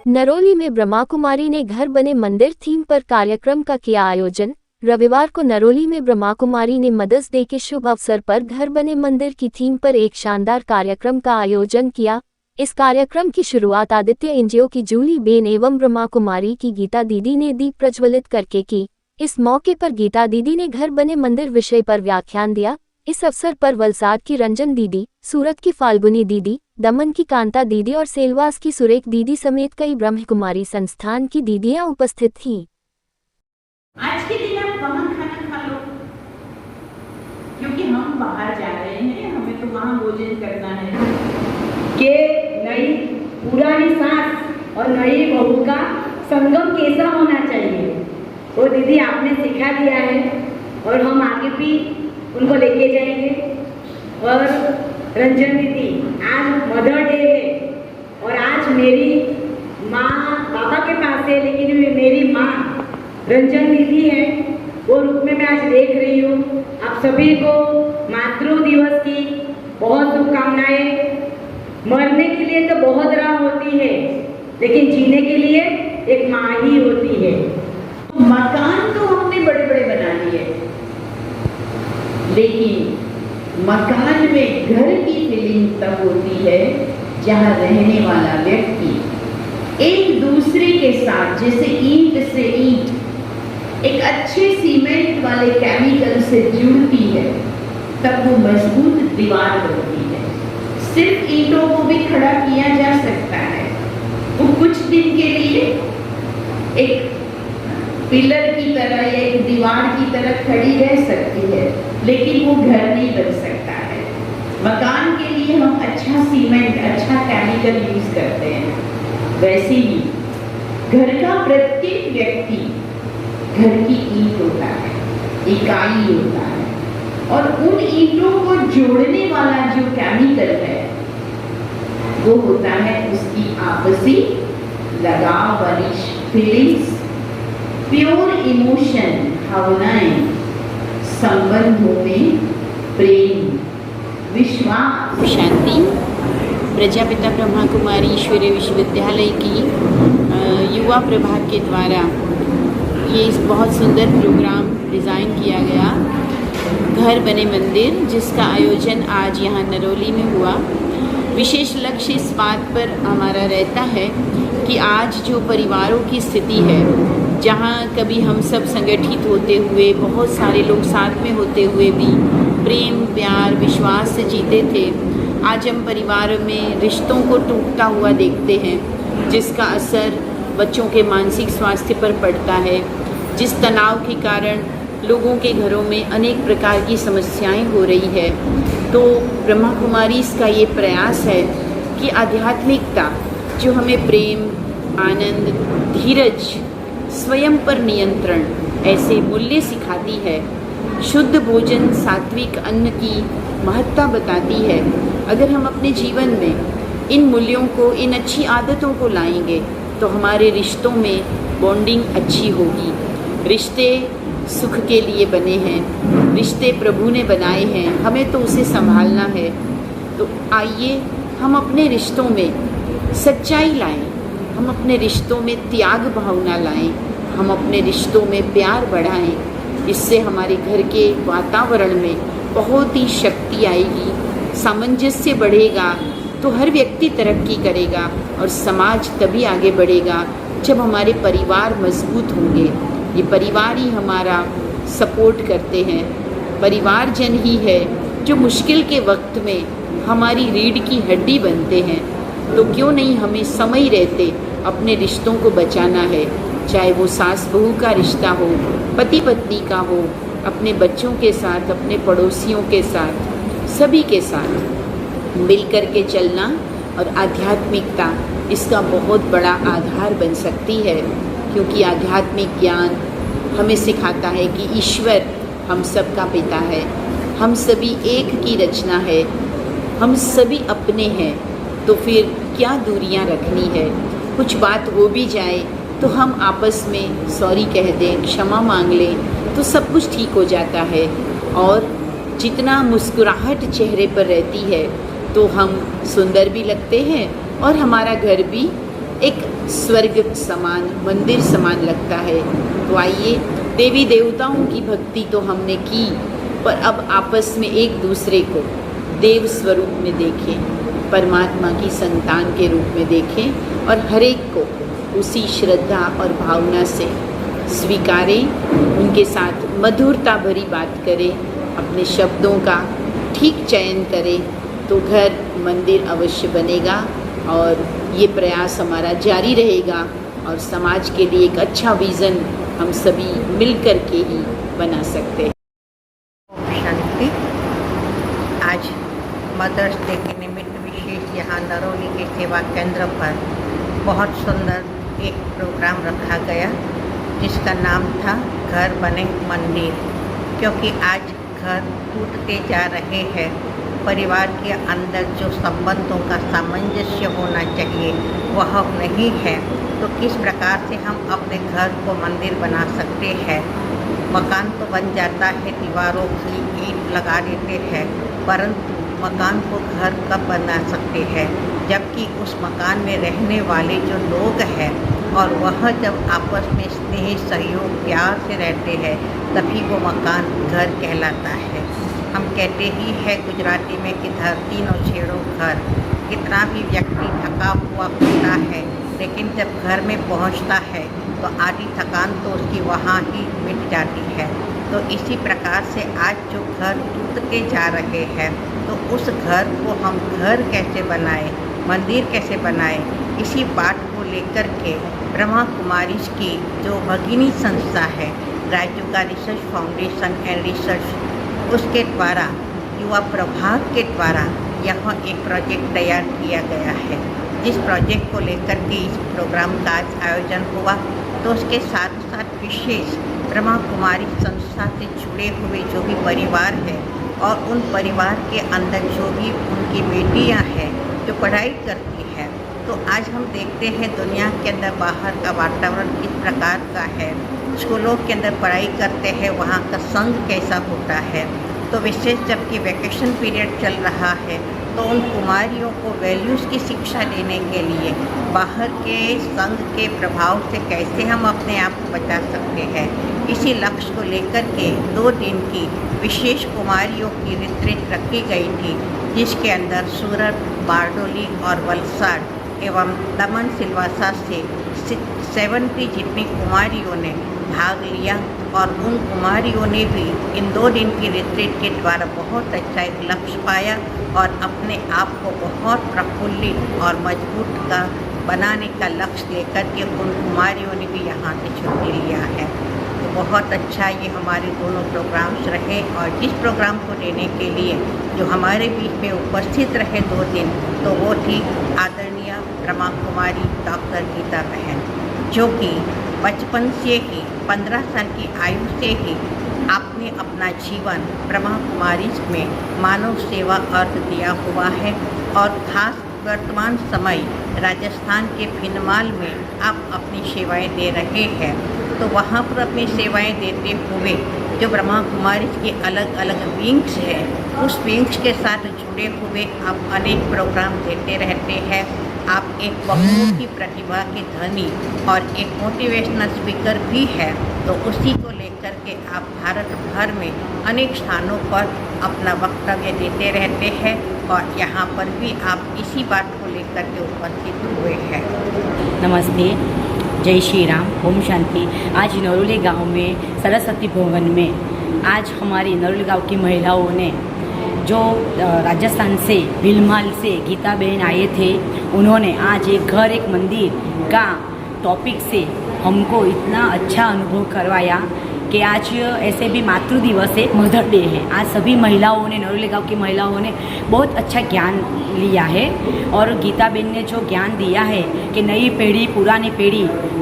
नरोली में ब्रह्मा कुमारी ने घर बने मंदिर थीम पर कार्यक्रम का किया आयोजन। रविवार को नरोली में ब्रह्मा कुमारी ने मदर्स डे के शुभ अवसर पर घर बने मंदिर की थीम पर एक शानदार कार्यक्रम का आयोजन किया। इस कार्यक्रम की शुरुआत आदित्य एनजीओ की जूली बेन एवं ब्रह्मा कुमारी की गीता दीदी ने दीप प्रज्वलित करके की। इस मौके पर गीता दीदी ने घर बने मंदिर विषय पर व्याख्यान दिया। इस अवसर पर वलसाड की रंजन दीदी, सूरत की फाल्गुनी दीदी, दमन की कांता दीदी और सेलवास की सुरेख दीदी समेत कई ब्रह्म कुमारी संस्थान की दीदियां उपस्थित थीं। आज के दिन आप वहाँ खाना खा लो, क्योंकि हम बाहर जा रहे हैं, हमें तो वहाँ भोजन करना है। कि नई पुरानी सास और नई बहू का संगम कैसा होना चाहिए वो दीदी आपने सिखा दिया है और हम आगे भी उनको लेके जाएंगे। और रंजन दीदी, आज मदर डे है और आज मेरी माँ बाबा के पास है, लेकिन मेरी माँ रंजन दीदी है, वो रूप में मैं आज देख रही हूँ। आप सभी को मातृ दिवस की बहुत शुभकामनाएं। मरने के लिए तो बहुत राह होती है, लेकिन जीने के लिए एक माँ ही होती है। मकान तो हमने बड़े बड़े बना लिए, लेकिन मकान में घर की फीलिंग तब होती है जहाँ रहने वाला व्यक्ति एक दूसरे के साथ, जैसे ईंट से ईंट एक अच्छे सीमेंट वाले केमिकल से जुड़ती है, तब वो मजबूत दीवार बनती है। सिर्फ ईंटों को भी खड़ा किया जा सकता है, वो कुछ दिन के लिए एक पिलर की तरह या एक दीवार की तरह खड़ी रह सकती है, लेकिन वो घर नहीं बन सकता है। मकान के लिए हम अच्छा सीमेंट, अच्छा केमिकल यूज करते हैं, वैसे ही घर का प्रत्येक व्यक्ति घर की ईंट होता है, इकाई होता है, और उन ईंटों को जोड़ने वाला जो केमिकल है वो होता है उसकी आपसी लगाव वाली फीलिंग्स, प्योर इमोशन, भावनाएं, संबंधों में प्रेम, विश्वास, शांति। प्रजापिता ब्रह्मा कुमारी ईश्वरीय विश्वविद्यालय की युवा प्रभाग के द्वारा ये बहुत सुंदर प्रोग्राम डिज़ाइन किया गया, घर बने मंदिर, जिसका आयोजन आज यहाँ नरोली में हुआ। विशेष लक्ष्य इस बात पर हमारा रहता है कि आज जो परिवारों की स्थिति है, जहाँ कभी हम सब संगठित होते हुए, बहुत सारे लोग साथ में होते हुए भी प्रेम, प्यार, विश्वास से जीते थे, आज हम परिवार में रिश्तों को टूटता हुआ देखते हैं, जिसका असर बच्चों के मानसिक स्वास्थ्य पर पड़ता है, जिस तनाव के कारण लोगों के घरों में अनेक प्रकार की समस्याएं हो रही है। तो ब्रह्मा कुमारी का ये प्रयास है कि आध्यात्मिकता जो हमें प्रेम, आनंद, धीरज, स्वयं पर नियंत्रण ऐसे मूल्य सिखाती है, शुद्ध भोजन, सात्विक अन्न की महत्ता बताती है। अगर हम अपने जीवन में इन मूल्यों को, इन अच्छी आदतों को लाएंगे तो हमारे रिश्तों में बॉन्डिंग अच्छी होगी। रिश्ते सुख के लिए बने हैं, रिश्ते प्रभु ने बनाए हैं, हमें तो उसे संभालना है। तो आइए हम अपने रिश्तों में सच्चाई लाएं, हम अपने रिश्तों में त्याग भावना लाएं, हम अपने रिश्तों में प्यार बढ़ाएं। इससे हमारे घर के वातावरण में बहुत ही शक्ति आएगी, सामंजस्य बढ़ेगा, तो हर व्यक्ति तरक्की करेगा और समाज तभी आगे बढ़ेगा जब हमारे परिवार मजबूत होंगे। ये परिवार ही हमारा सपोर्ट करते हैं, परिवारजन ही है जो मुश्किल के वक्त में हमारी रीढ़ की हड्डी बनते हैं। तो क्यों नहीं हमें समय रहते अपने रिश्तों को बचाना है, चाहे वो सास बहू का रिश्ता हो, पति पत्नी का हो, अपने बच्चों के साथ, अपने पड़ोसियों के साथ, सभी के साथ मिल कर के चलना। और आध्यात्मिकता इसका बहुत बड़ा आधार बन सकती है, क्योंकि आध्यात्मिक ज्ञान हमें सिखाता है कि ईश्वर हम सब का पिता है, हम सभी एक की रचना है, हम सभी अपने हैं, तो फिर क्या दूरियां रखनी है। कुछ बात हो भी जाए तो हम आपस में सॉरी कह दें, क्षमा मांग लें तो सब कुछ ठीक हो जाता है। और जितना मुस्कुराहट चेहरे पर रहती है तो हम सुंदर भी लगते हैं और हमारा घर भी एक स्वर्ग समान, मंदिर समान लगता है। तो आइए, देवी देवताओं की भक्ति तो हमने की, पर अब आपस में एक दूसरे को देव स्वरूप में देखें, परमात्मा की संतान के रूप में देखें और हर एक को उसी श्रद्धा और भावना से स्वीकारें, उनके साथ मधुरता भरी बात करें, अपने शब्दों का ठीक चयन करें तो घर मंदिर अवश्य बनेगा। और ये प्रयास हमारा जारी रहेगा और समाज के लिए एक अच्छा विज़न हम सभी मिलकर के ही बना सकते हैं। शांति। आज मदर्स डे के निमित्त विशेष यहाँ नरौली के सेवा केंद्र पर बहुत सुंदर एक प्रोग्राम रखा गया जिसका नाम था घर बने मंदिर। क्योंकि आज घर टूटते जा रहे हैं, परिवार के अंदर जो संबंधों का सामंजस्य होना चाहिए वह नहीं है, तो किस प्रकार से हम अपने घर को मंदिर बना सकते हैं। मकान तो बन जाता है, दीवारों की ईंट लगा देते हैं, परंतु मकान को घर कब बना सकते हैं जबकि उस मकान में रहने वाले जो लोग हैं और वह जब आपस में स्नेह, सहयोग, प्यार से रहते हैं तभी वो मकान घर कहलाता है। हम कहते ही है गुजराती में कि धरती नो छेड़ो घर। कितना भी व्यक्ति थका हुआ होता है लेकिन जब घर में पहुंचता है तो आधी थकान तो उसकी वहाँ ही मिट जाती है। तो इसी प्रकार से आज जो घर टूटते जा रहे हैं तो उस घर को हम घर कैसे बनाएं, मंदिर कैसे बनाएं, इसी बात को लेकर के ब्रह्मा कुमारीज की जो भगिनी संस्था है Rajyoga research foundation and research, उसके द्वारा युवा प्रभाग के द्वारा यहाँ एक प्रोजेक्ट तैयार किया गया है। जिस प्रोजेक्ट को लेकर के इस प्रोग्राम का आज आयोजन हुआ तो उसके साथ साथ विशेष ब्रह्मा कुमारी संस्था से जुड़े हुए जो भी परिवार है और उन परिवार के अंदर जो भी उनकी बेटियां हैं जो पढ़ाई करती है, तो आज हम देखते हैं दुनिया के अंदर बाहर का वातावरण किस प्रकार का है। स्कूलों के अंदर पढ़ाई करते हैं, वहाँ का संघ कैसा होता है। तो विशेष जबकि वैकेशन पीरियड चल रहा है तो उन कुमारियों को वैल्यूज़ की शिक्षा देने के लिए बाहर के संघ के प्रभाव से कैसे हम अपने आप को बचा सकते हैं, इसी लक्ष्य को लेकर के 2 दिन की विशेश कुमारियों की रिट्रीट रखी गई थी, जिसके अंदर सूरत, बारडोली और वलसाड एवं दमन सिलवासा से 70 जितनी कुमारियों ने भाग लिया और उन कुमारियों ने भी इन 2 दिन की रिट्रीट के द्वारा बहुत अच्छा एक लक्ष्य पाया और अपने आप को बहुत प्रफुल्लित और मजबूत का बनाने का लक्ष्य लेकर के उन कुमारियों ने भी यहाँ से छुट्टी लिया है। तो बहुत अच्छा ये हमारे दोनों प्रोग्राम्स रहे और जिस प्रोग्राम को देने के लिए जो हमारे बीच में उपस्थित रहे 2 दिन, तो वो थी आदरणीय ब्रह्मा कुमारी डॉक्टर गीता बहन, जो कि बचपन से ही 15 साल की आयु से ही आपने अपना जीवन ब्रह्मा कुमारी में मानव सेवा अर्थ दिया हुआ है और ख़ास वर्तमान समय राजस्थान के भिनमाल में आप अपनी सेवाएं दे रहे हैं। तो वहाँ पर अपनी सेवाएं देते हुए जो ब्रह्मा कुमारी के अलग अलग विंग्स हैं, उस विंग्स के साथ जुड़े हुए आप अनेक प्रोग्राम देते रहते हैं। आप एक बहुमुखी प्रतिभा के धनी और एक मोटिवेशनल स्पीकर भी है, तो उसी को लेकर के आप भारत भर में अनेक स्थानों पर अपना वक्तव्य देते रहते हैं और यहाँ पर भी आप इसी बात को लेकर के उपस्थित हुए हैं। नमस्ते, जय श्री राम, ओम शांति। आज नरोली गांव में सरस्वती भवन में आज हमारी नरोली गांव की महिलाओं ने जो राजस्थान से भीलमाल से गीता बहन आए थे, उन्होंने आज एक घर एक मंदिर का टॉपिक से हमको इतना अच्छा अनुभव करवाया कि आज ऐसे भी मातृ दिवस है, मदर डे है। आज सभी महिलाओं ने, नरोली गांव की महिलाओं ने बहुत अच्छा ज्ञान लिया है और गीता बेन ने जो ज्ञान दिया है कि नई पीढ़ी,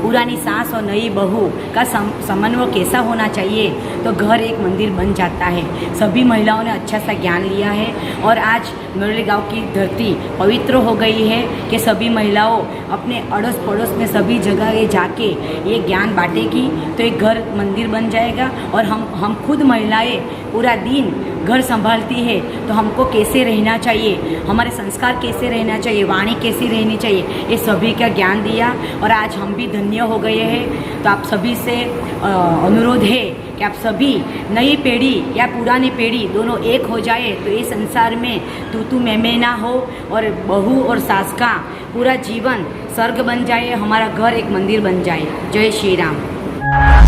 पुरानी सास और नई बहू का समन्वय कैसा होना चाहिए, तो घर एक मंदिर बन जाता है। सभी महिलाओं ने अच्छा सा ज्ञान लिया है और आज नरोली गांव की धरती पवित्र हो गई है कि सभी महिलाओं अपने अड़ोस पड़ोस में सभी जगह ये जाके ये ज्ञान बांटेगी तो एक घर मंदिर बन जाएगा। और हम खुद महिलाएं पूरा दिन घर संभालती है तो हमको कैसे रहना चाहिए, हमारे संस्कार कैसे रहना चाहिए, वाणी कैसी रहनी चाहिए, ये सभी का ज्ञान दिया और आज हम भी धन्य हो गए हैं। तो आप सभी से अनुरोध है कि आप सभी नई पीढ़ी या पुरानी पीढ़ी दोनों एक हो जाए तो ये संसार में तू मैं ना हो और बहू और सास का पूरा जीवन स्वर्ग बन जाए, हमारा घर एक मंदिर बन जाए। जय श्री राम।